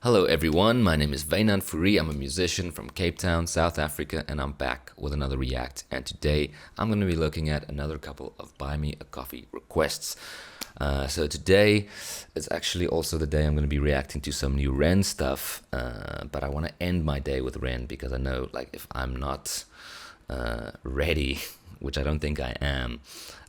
Hello everyone, my name is Wynand Fourie. I'm a musician from Cape Town, South Africa, and I'm back with another React. And today I'm going to be looking at another couple of Buy Me a Coffee requests. So today is actually also the day I'm going to be reacting to some new Ren stuff, but I want to end my day with Ren because I know like if I'm not ready, which I don't think I am,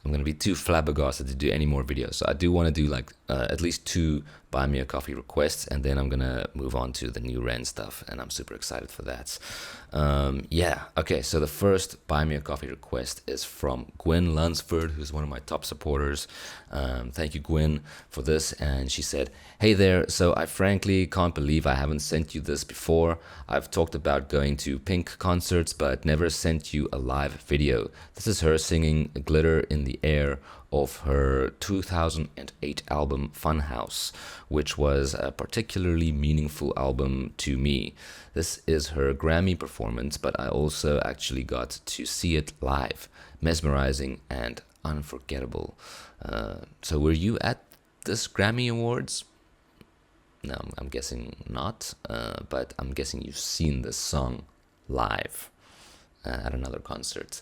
I'm going to be too flabbergasted to do any more videos. So I do want to do like at least 2 Buy Me a Coffee requests, and then I'm going to move on to the new Ren stuff, and I'm super excited for that. Okay, so the first Buy Me a Coffee request is from Gwen Lunsford, who's one of my top supporters. Thank you, Gwen, for this. And she said, "Hey there, so I frankly can't believe I haven't sent you this before. I've talked about going to Pink concerts, but never sent you a live video. This is her singing Glitter in the Air of her 2008 album Funhouse, which was a particularly meaningful album to me. This is her Grammy performance, but I also actually got to see it live. Mesmerizing and unforgettable." So were you at this Grammy Awards? No, I'm guessing not, but I'm guessing you've seen this song live at another concert.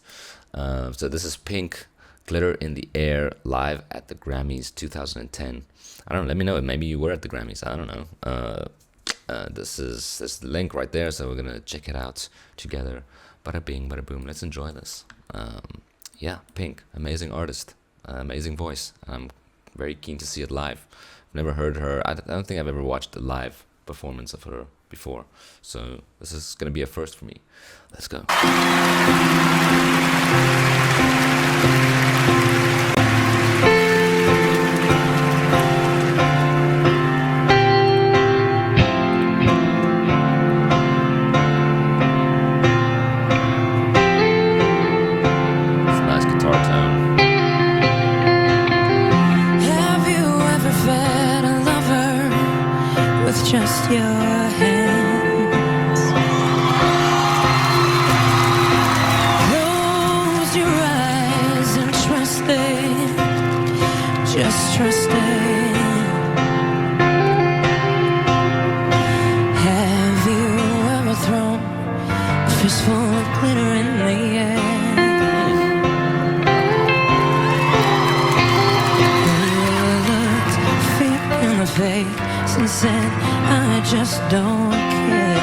So this is Pink, Glitter in the Air, live at the Grammys 2010. I don't know, let me know, maybe you were at the Grammys, I don't know. This is the link right there, so we're gonna check it out together. Bada bing, bada boom, let's enjoy this. Yeah, Pink, amazing artist, amazing voice. I'm very keen to see it live. I've never heard her, I don't think I've ever watched a live performance of her before, so this is gonna be a first for me. Let's go. Just your hands. Close your eyes and trust it. Just trust it. Have you ever thrown a fistful of glitter in the air? Looked fate in the face and said, I just don't care.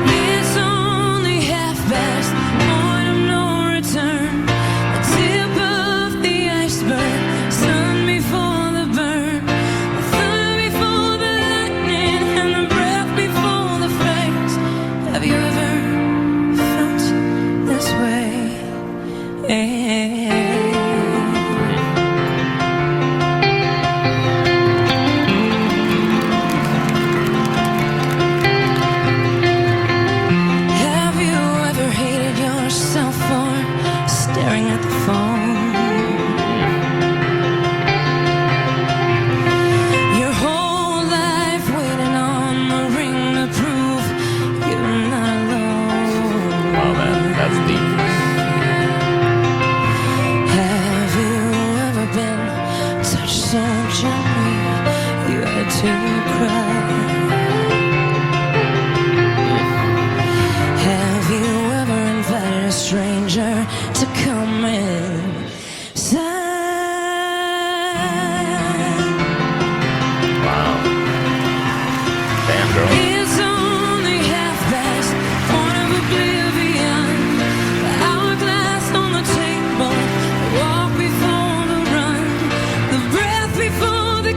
It's only half past, point of no return. The tip of the iceberg, sun before the burn, the fire before the lightning, and the breath before the flames. Have you ever felt this way? Staring at the phone, your whole life waiting on the ring to prove you're not alone. Wow, man, that's deep. Have you ever been touched so gently you had to cry? Have you ever invited a stranger to come inside? Wow. Damn, girl. It's only half past, point of oblivion. The hourglass on the table, the walk before the run, the breath before the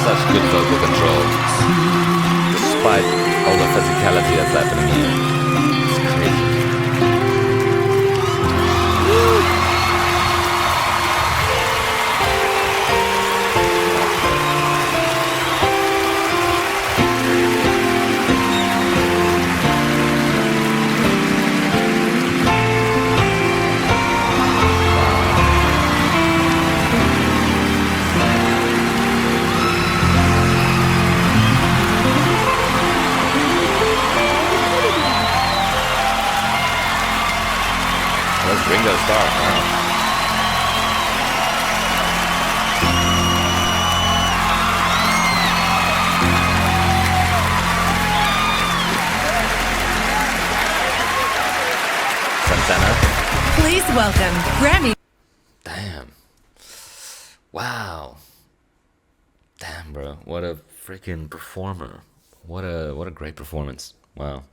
such good vocal control, despite all the physicality that's happening here. It's crazy. Let's Ringo Starr. Wow. Santana. Please welcome Grammy. Damn. Wow. Damn, bro. What a freaking performer. What a great performance. Wow.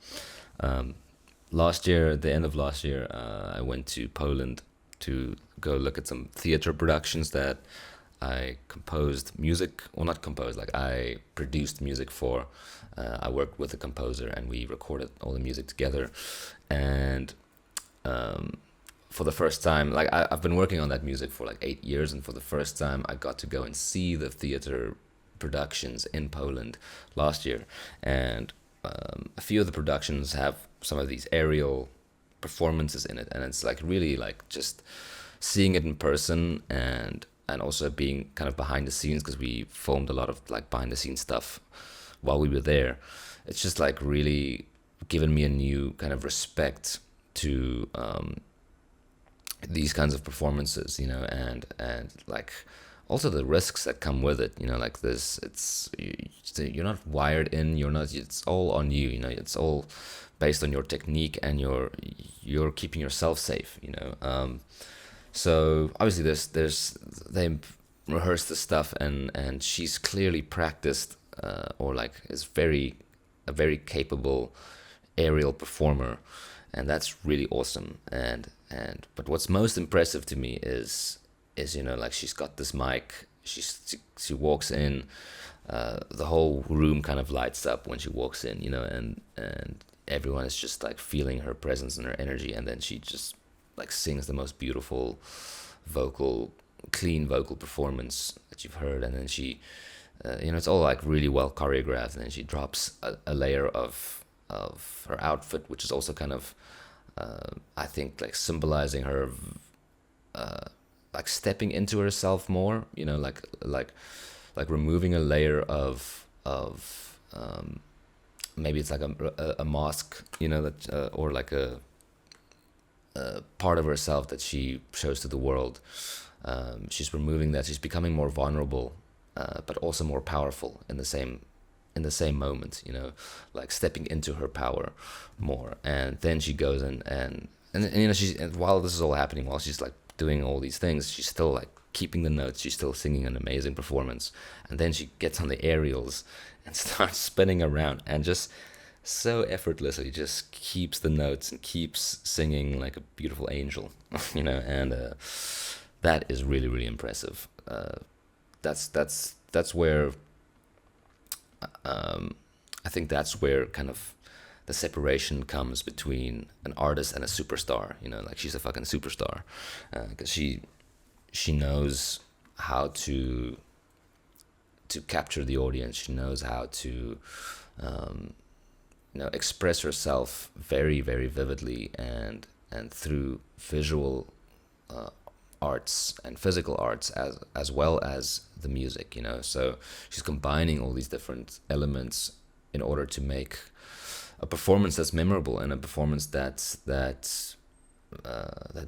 Last year, at the end of last year, I went to Poland to go look at some theater productions that I composed music, well, not composed, like I produced music for. I worked with a composer and we recorded all the music together. And for the first time, like I've been working on that music for like 8 years, and for the first time I got to go and see the theater productions in Poland last year. And a few of the productions have some of these aerial performances in it, and it's like really like just seeing it in person, and also being kind of behind the scenes, because we filmed a lot of like behind the scenes stuff while we were there. It's just like really given me a new kind of respect to these kinds of performances, you know, and like also the risks that come with it, you know, like this, you're not wired in, it's all on you, you know, it's all based on your technique, and you're keeping yourself safe, you know. So obviously they rehearse the stuff, and she's clearly practiced, or like is a very capable aerial performer, and that's really awesome. But what's most impressive to me is you know, like she's got this mic, she walks in, the whole room kind of lights up when she walks in, you know, and everyone is just like feeling her presence and her energy, and then she just like sings the most beautiful clean vocal performance that you've heard, and then she you know, it's all like really well choreographed, and then she drops a layer of her outfit, which is also kind of I think like symbolizing her like stepping into herself more, you know, like removing a layer of maybe it's like a mask, you know, that or like a part of herself that she shows to the world. She's removing that. She's becoming more vulnerable, but also more powerful in the same moment, you know, like stepping into her power more. And then she goes and you know, and while this is all happening, while she's like doing all these things, she's still like keeping the notes, she's still singing an amazing performance. And then she gets on the aerials and starts spinning around, and just so effortlessly just keeps the notes and keeps singing like a beautiful angel, you know. And that is really, really impressive. That's where I think that's where kind of the separation comes between an artist and a superstar, you know, like she's a fucking superstar, because she knows how to capture the audience. She knows how to you know, express herself very, very vividly, and through visual arts and physical arts as well as the music, you know. So she's combining all these different elements in order to make a performance that's memorable, and a performance that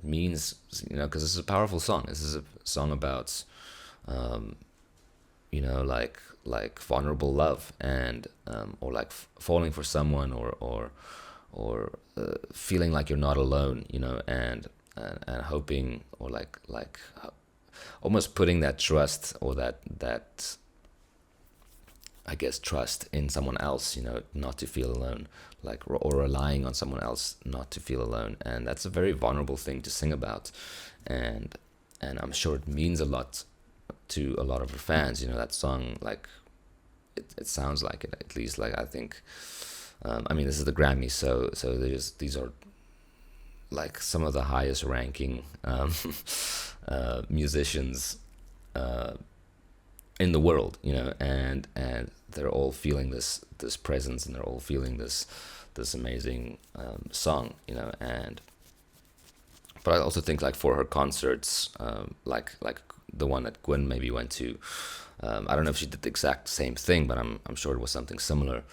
means, you know, because this is a powerful song. This is a song about you know, like vulnerable love, and or like falling for someone, or feeling like you're not alone, you know, and hoping, or like almost putting that trust, or that I guess trust in someone else, you know, not to feel alone, like, or relying on someone else not to feel alone. And that's a very vulnerable thing to sing about, and I'm sure it means a lot to a lot of her fans, you know. That song like it sounds like it, at least. Like I think, I mean, this is the Grammy, so these are like some of the highest ranking musicians in the world, you know, and they're all feeling this presence, and they're all feeling this amazing song, you know. And but I also think, like, for her concerts, like the one that Gwen maybe went to, I don't know if she did the exact same thing, but I'm sure it was something similar.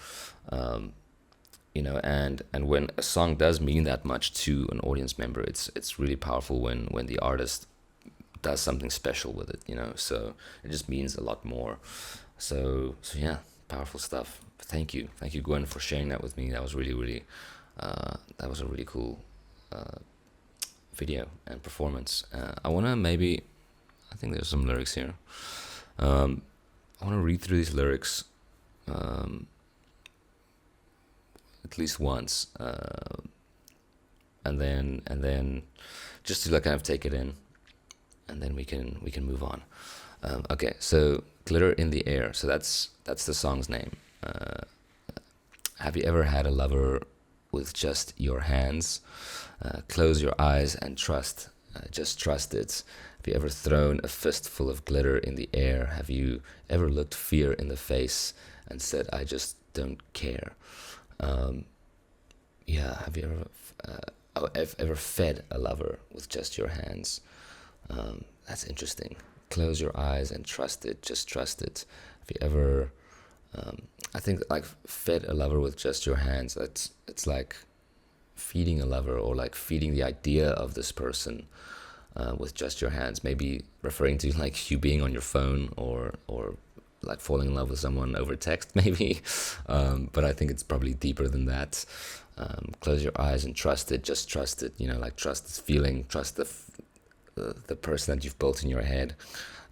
You know, and when a song does mean that much to an audience member, it's really powerful when the artist does something special with it, you know. So it just means a lot more. So yeah, powerful stuff. Thank you, Gwen, for sharing that with me. That was really that was a really cool video and performance. I wanna maybe, I think there's some lyrics here. I wanna read through these lyrics at least once, and then just to like kind of take it in, and then we can move on. Okay, so Glitter in the Air. So that's the song's name. Have you ever had a lover with just your hands? Close your eyes and trust. Just trust it. Have you ever thrown a fistful of glitter in the air? Have you ever looked fear in the face and said, I just don't care? Yeah, have you ever fed a lover with just your hands? That's interesting. Close your eyes and trust it. Just trust it. Have you ever, I think, like, fed a lover with just your hands? It's like feeding a lover, or like feeding the idea of this person with just your hands. Maybe referring to like you being on your phone, or like falling in love with someone over text, maybe. But I think it's probably deeper than that. Close your eyes and trust it. Just trust it. You know, like, trust this feeling. Trust the person that you've built in your head.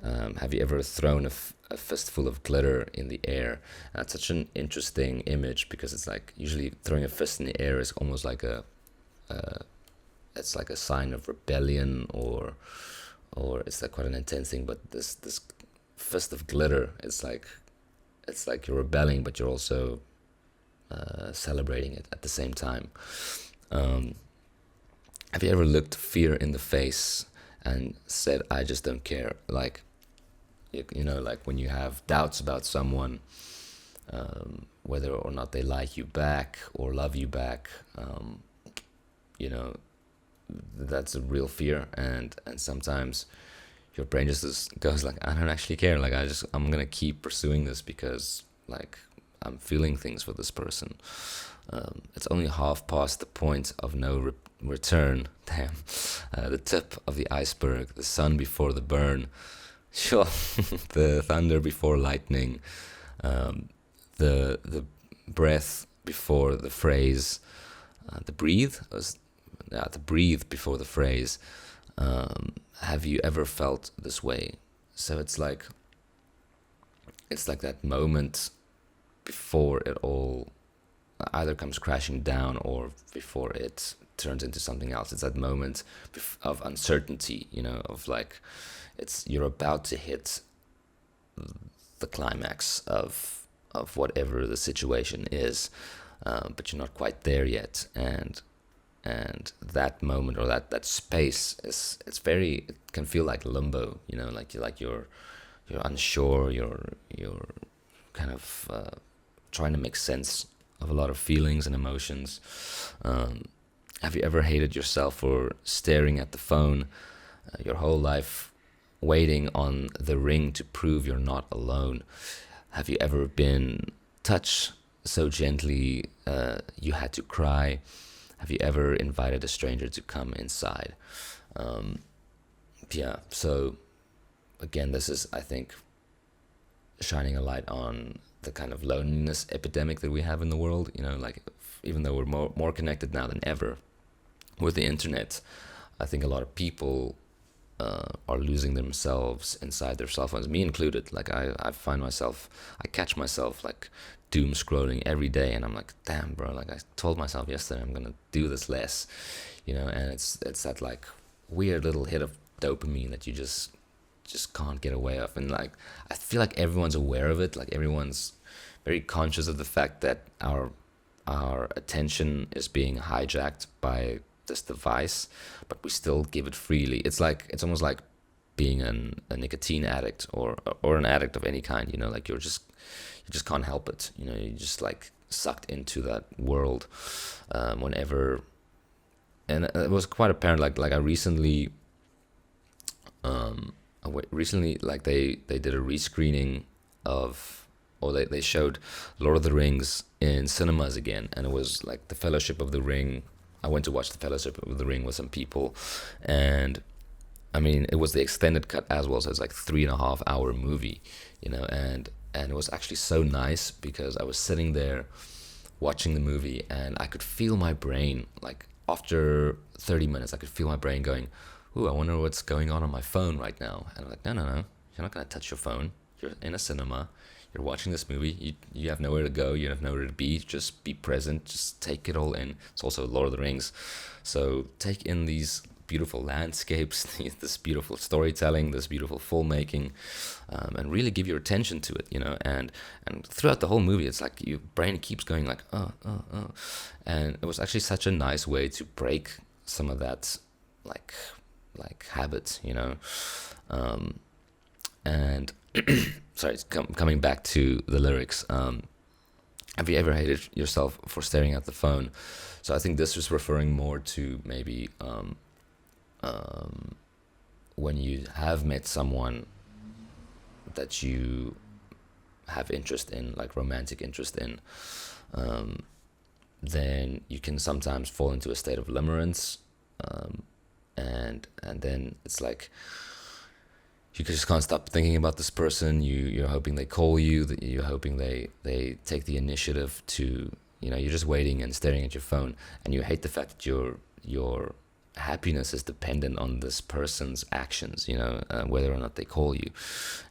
Have you ever thrown a fistful of glitter in the air? That's such an interesting image, because it's like, usually throwing a fist in the air is almost like it's like a sign of rebellion, or it's like quite an intense thing. But this fist of glitter, it's like you're rebelling, but you're also celebrating it at the same time. Have you ever looked fear in the face and said, I just don't care? Like, you know, like when you have doubts about someone, whether or not they like you back or love you back, you know, that's a real fear. And sometimes your brain just goes like, I don't actually care. Like, I'm gonna keep pursuing this because, like, I'm feeling things for this person. It's only half past the point of no return. Damn. The tip of the iceberg, the sun before the burn. Sure. The thunder before lightning. The breath before the phrase. The breathe before the phrase. Have you ever felt this way? So it's like that moment before it all either comes crashing down, or before it turns into something else. It's that moment of uncertainty, you know, of like, you're about to hit the climax of whatever the situation is, but you're not quite there yet. And that moment, or that space, it can feel like limbo, you know, like you're unsure, you're kind of trying to make sense of a lot of feelings and emotions. Have you ever hated yourself for staring at the phone your whole life, waiting on the ring to prove you're not alone? Have you ever been touched so gently you had to cry? Have you ever invited a stranger to come inside? Yeah, so again, this is, I think, shining a light on the kind of loneliness epidemic that we have in the world. You know, like, even though we're more connected now than ever with the internet, I think a lot of people are losing themselves inside their cell phones, me included. Like, I catch myself like doom scrolling every day, and I'm like, damn, bro, like, I told myself yesterday I'm gonna do this less, you know. And it's that like weird little hit of dopamine that you just can't get away of. And like, I feel like everyone's aware of it. Like, everyone's, very conscious of the fact that our attention is being hijacked by this device, but we still give it freely. It's almost like being a nicotine addict or an addict of any kind. You know, like you just can't help it. You know, you're just like sucked into that world whenever. And it was quite apparent. Like I recently, like they did a rescreening of, or they showed Lord of the Rings in cinemas again, and it was like the Fellowship of the Ring. I went to watch the Fellowship of the Ring with some people, and I mean it was the extended cut as well, so it's like 3.5 hour movie, you know, and it was actually so nice because I was sitting there watching the movie and I could feel my brain, like after 30 minutes I could feel my brain going, ooh, I wonder what's going on my phone right now. And I'm like, no, you're not gonna touch your phone. You're in a cinema. You're watching this movie. You have nowhere to go. You have nowhere to be. Just be present. Just take it all in. It's also Lord of the Rings, so take in these beautiful landscapes, this beautiful storytelling, this beautiful filmmaking, and really give your attention to it. You know, and throughout the whole movie, it's like your brain keeps going like, and it was actually such a nice way to break some of that like habit, you know. And sorry, coming back to the lyrics, have you ever hated yourself for staring at the phone? So I think this is referring more to maybe when you have met someone that you have interest in, like romantic interest in, then you can sometimes fall into a state of limerence, and then it's like you just can't stop thinking about this person. You're hoping they call you, that you're hoping they take the initiative to, you know, you're just waiting and staring at your phone, and you hate the fact that your happiness is dependent on this person's actions, you know, whether or not they call you.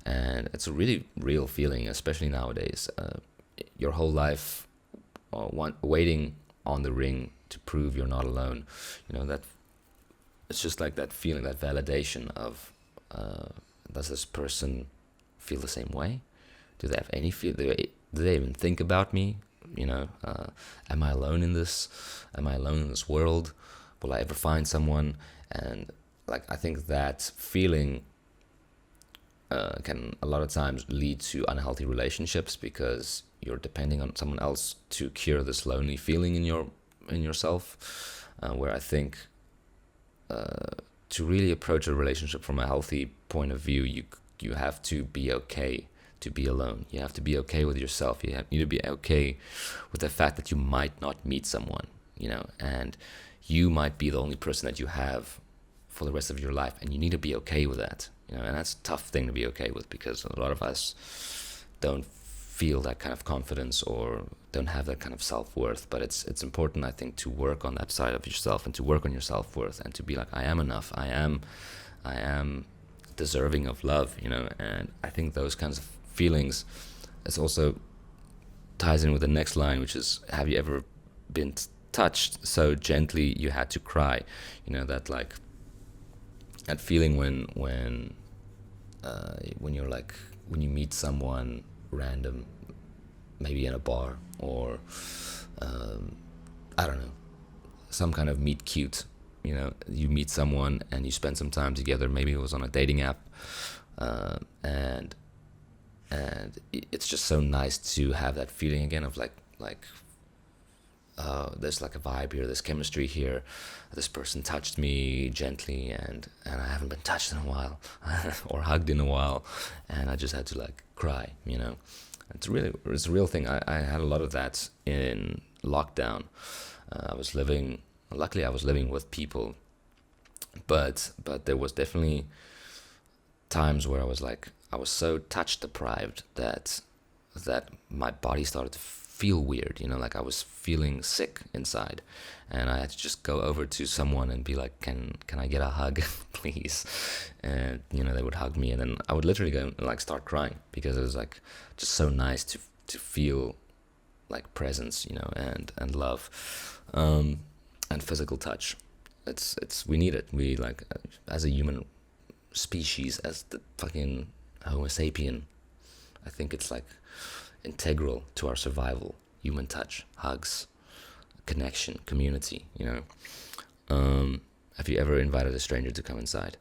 And it's a really real feeling, especially nowadays. Your whole life waiting on the ring to prove you're not alone, you know, that it's just like that feeling, that validation of, does this person feel the same way? Do they have any feel? Do they even think about me? You know, am I alone in this? Am I alone in this world? Will I ever find someone? And like, I think that feeling can a lot of times lead to unhealthy relationships, because you're depending on someone else to cure this lonely feeling in yourself. Where I think to really approach a relationship from a healthy point of view, you have to be okay to be alone. You have to be okay with yourself. You need to be okay with the fact that you might not meet someone, you know, and you might be the only person that you have for the rest of your life, and you need to be okay with that, you know. And that's a tough thing to be okay with, because a lot of us don't feel that kind of confidence or don't have that kind of self-worth. But it's important, I think, to work on that side of yourself and to work on your self-worth and to be like, I am enough, I am deserving of love, you know. And I think those kinds of feelings, it also ties in with the next line, which is, have you ever been touched so gently you had to cry? You know, that like that feeling when you're like, when you meet someone random, maybe in a bar, or I don't know, some kind of meet cute, you know, you meet someone and you spend some time together, maybe it was on a dating app, and it's just so nice to have that feeling again of like there's like a vibe here, there's chemistry here, this person touched me gently, and I haven't been touched in a while or hugged in a while, and I just had to like cry, you know. It's a real thing. I had a lot of that in lockdown. Luckily I was living with people, but there was definitely times where I was so touch deprived that my body started to feel weird, you know, like I was feeling sick inside, and I had to just go over to someone and be like, can I get a hug, please? And, you know, they would hug me, and then I would literally go and like start crying, because it was like just so nice to feel like presence, you know, and love, and physical touch. We need it. We like, as a human species, as the fucking Homo sapien, I think it's like, integral to our survival. Human touch, hugs, connection, community, you know. Have you ever invited a stranger to come inside?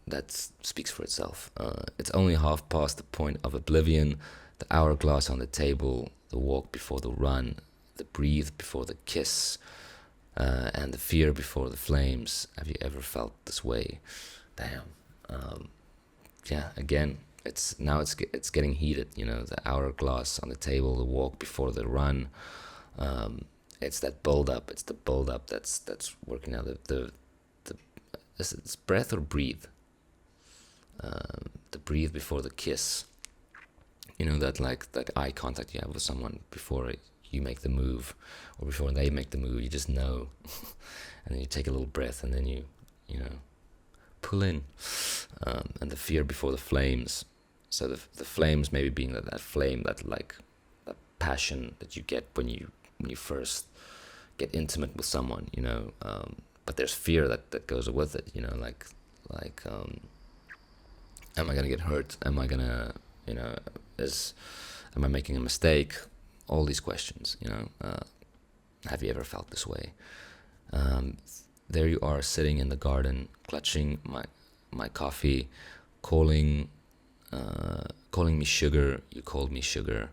That speaks for itself. It's only half past the point of oblivion, the hourglass on the table, the walk before the run, the breathe before the kiss, and the fear before the flames. Have you ever felt this way? Damn. Yeah, again, it's getting heated, you know, the hourglass on the table, the walk before the run. It's that build up, it's the build up that's working out it's breath or breathe. The breathe before the kiss. You know, that eye contact you have with someone before you make the move, or before they make the move. You just know, and then you take a little breath, and then you know, pull in. And the fear before the flames. So the flames maybe being that flame, that passion that you get when you first get intimate with someone, you know. But there's fear that goes with it, you know, like am I gonna get hurt? Am I gonna, you know, am I making a mistake? All these questions, you know. Have you ever felt this way? There you are, sitting in the garden, clutching my coffee, calling me sugar. You called me sugar.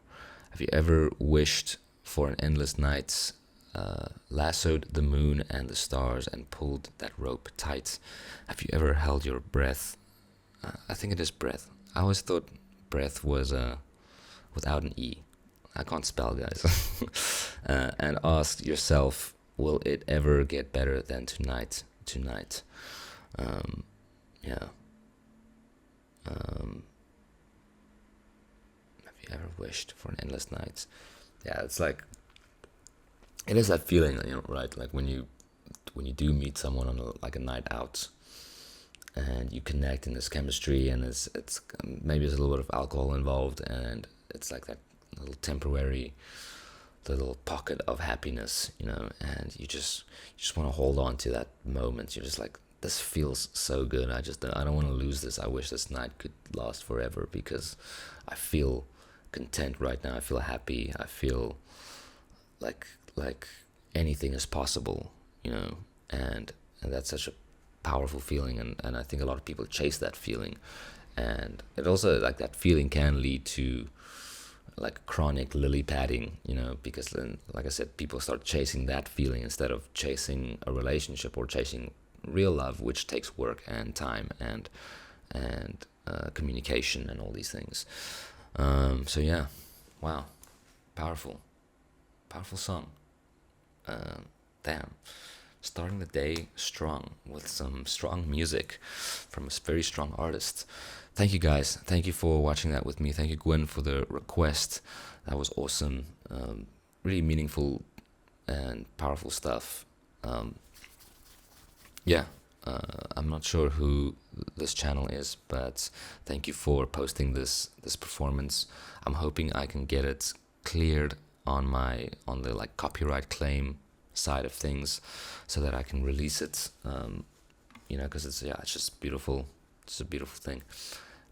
Have you ever wished for an endless night, lassoed the moon and the stars and pulled that rope tight? Have you ever held your breath? I think it is breath. I always thought breath was without an E. I can't spell, guys. And ask yourself, will it ever get better than tonight? Yeah. Have you ever wished for an endless night? Yeah, it's like, it is that feeling, you know, right? Like when you do meet someone on a night out, and you connect in this chemistry, and it's maybe there's a little bit of alcohol involved, and it's like that little temporary little pocket of happiness, you know, and you just want to hold on to that moment. You're just like, this feels so good. I don't want to lose this. I wish this night could last forever, because I feel content right now. I feel happy. I feel like anything is possible, you know, and that's such a powerful feeling, and I think a lot of people chase that feeling, and it also, like, that feeling can lead to like chronic lily padding, you know, because then, like I said, people start chasing that feeling instead of chasing a relationship or chasing real love, which takes work and time and communication and all these things. So yeah, wow, powerful song. Damn, starting the day strong with some strong music from a very strong artist. Thank you, guys. Thank you for watching that with me. Thank you, Gwen, for the request. That was awesome. Really meaningful and powerful stuff. Yeah, I'm not sure who this channel is, but thank you for posting this performance. I'm hoping I can get it cleared on the like copyright claim side of things, so that I can release it. You know, because it's just beautiful. It's a beautiful thing.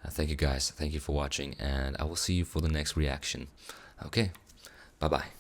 Thank you, guys. Thank you for watching, and I will see you for the next reaction. Okay, bye bye.